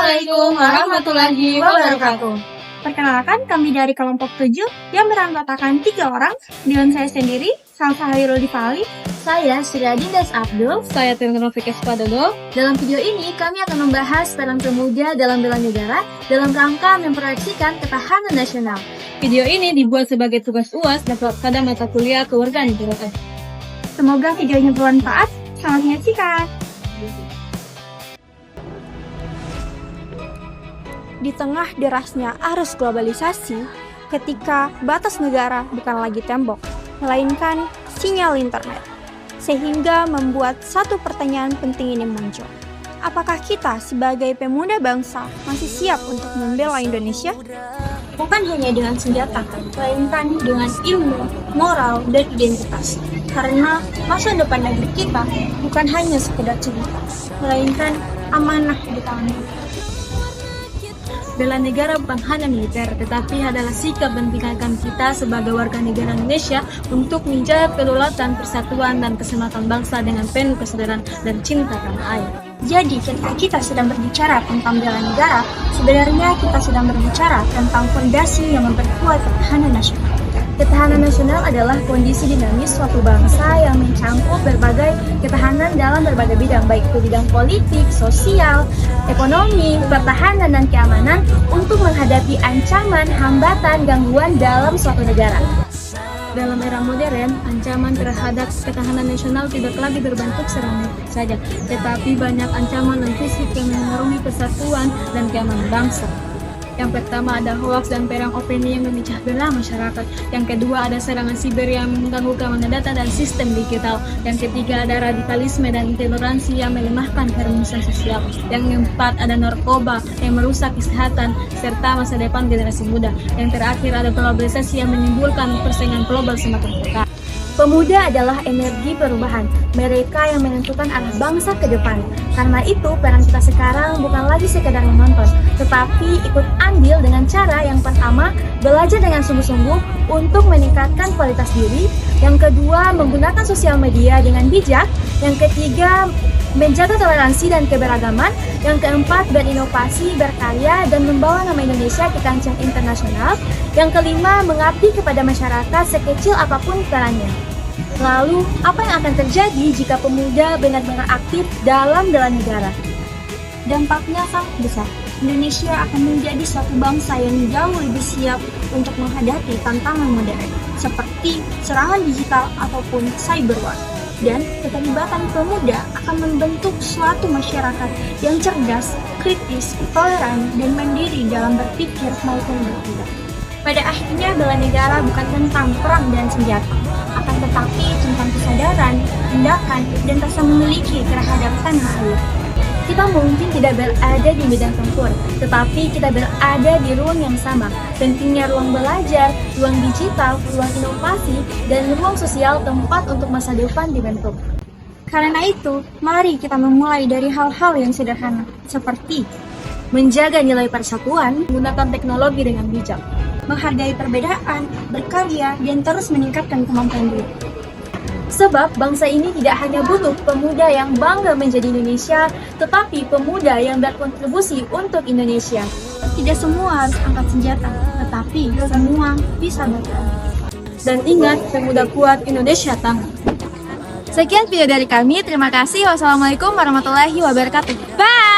Assalamualaikum warahmatullahi wabarakatuh. Perkenalkan, kami dari kelompok 7 yang beranggotakan 3 orang. Dengan saya sendiri, Salsa Hairul Difali. Saya Suryadindas Abdul. Saya Tirnofik Espadodo. Dalam video ini, kami akan membahas peran pemuda dalam bela negara dalam rangka memproyeksikan ketahanan nasional. Video ini dibuat sebagai tugas UAS dan pada mata kuliah kewarganegaraan. Semoga videonya bermanfaat. Selamat menyaksikan. Di tengah derasnya arus globalisasi, ketika batas negara bukan lagi tembok, melainkan sinyal internet, sehingga membuat satu pertanyaan penting ini muncul. Apakah kita sebagai pemuda bangsa masih siap untuk membela Indonesia? Bukan hanya dengan senjata, melainkan dengan ilmu, moral, dan identitas. Karena masa depan negeri kita bukan hanya sekedar cerita, melainkan amanah di tangan kita. Bela negara bukan hanya militer, tetapi adalah sikap dan tindakan kita sebagai warga negara Indonesia untuk menjaga kedaulatan, persatuan, dan keselamatan bangsa dengan penuh kesadaran dan cinta tanah air. Jadi, ketika kita sedang berbicara tentang bela negara, sebenarnya kita sedang berbicara tentang fondasi yang memperkuat pertahanan nasional. Ketahanan nasional adalah kondisi dinamis suatu bangsa yang mencangkup berbagai ketahanan dalam berbagai bidang, baik itu bidang politik, sosial, ekonomi, pertahanan, dan keamanan untuk menghadapi ancaman, hambatan, gangguan dalam suatu negara. Dalam era modern, ancaman terhadap ketahanan nasional tidak lagi berbentuk serangan saja, tetapi banyak ancaman non-fisik yang mengaruhi persatuan dan keamanan bangsa. Yang pertama ada hoax dan perang opini yang memecah belah masyarakat. Yang kedua ada serangan siber yang mengganggu keamanan data dan sistem digital. Yang ketiga ada radikalisme dan intoleransi yang melemahkan keharmonisan sosial. Yang keempat ada narkoba yang merusak kesehatan serta masa depan generasi muda. Yang terakhir ada globalisasi yang menimbulkan persaingan global semakin ketat. Pemuda adalah energi perubahan, mereka yang menentukan arah bangsa ke depan. Karena itu, peran kita sekarang bukan lagi sekedar menonton, tetapi ikut andil dengan cara yang pertama, belajar dengan sungguh-sungguh untuk meningkatkan kualitas diri. Yang kedua, menggunakan sosial media dengan bijak. Yang ketiga, menjaga toleransi dan keberagaman. Yang keempat, berinovasi, berkarya, dan membawa nama Indonesia ke kancah internasional. Yang kelima, mengabdi kepada masyarakat sekecil apapun perannya. Lalu, apa yang akan terjadi jika pemuda benar-benar aktif dalam bela negara? Dampaknya sangat besar. Indonesia akan menjadi suatu bangsa yang jauh lebih siap untuk menghadapi tantangan modern, seperti serangan digital ataupun cyber war. Dan keterlibatan pemuda akan membentuk suatu masyarakat yang cerdas, kritis, toleran, dan mandiri dalam berpikir maupun bertindak. Pada akhirnya, bela negara bukan tentang perang dan senjata, akan tetapi tentang kesadaran, tindakan, dan rasa memiliki terhadap tanah air. Kita mungkin tidak berada di medan tempur, tetapi kita berada di ruang yang sama. Pentingnya ruang belajar, ruang digital, ruang inovasi, dan ruang sosial tempat untuk masa depan dibentuk. Karena itu, mari kita memulai dari hal-hal yang sederhana, seperti menjaga nilai persatuan, menggunakan teknologi dengan bijak, menghargai perbedaan, berkarya, dan terus meningkatkan kemampuan diri. Sebab bangsa ini tidak hanya butuh pemuda yang bangga menjadi Indonesia, tetapi pemuda yang berkontribusi untuk Indonesia. Tidak semua harus angkat senjata, tetapi semua bisa berperan. Dan ingat, pemuda kuat, Indonesia tangguh. Sekian video dari kami, terima kasih. Wassalamualaikum warahmatullahi wabarakatuh. Bye!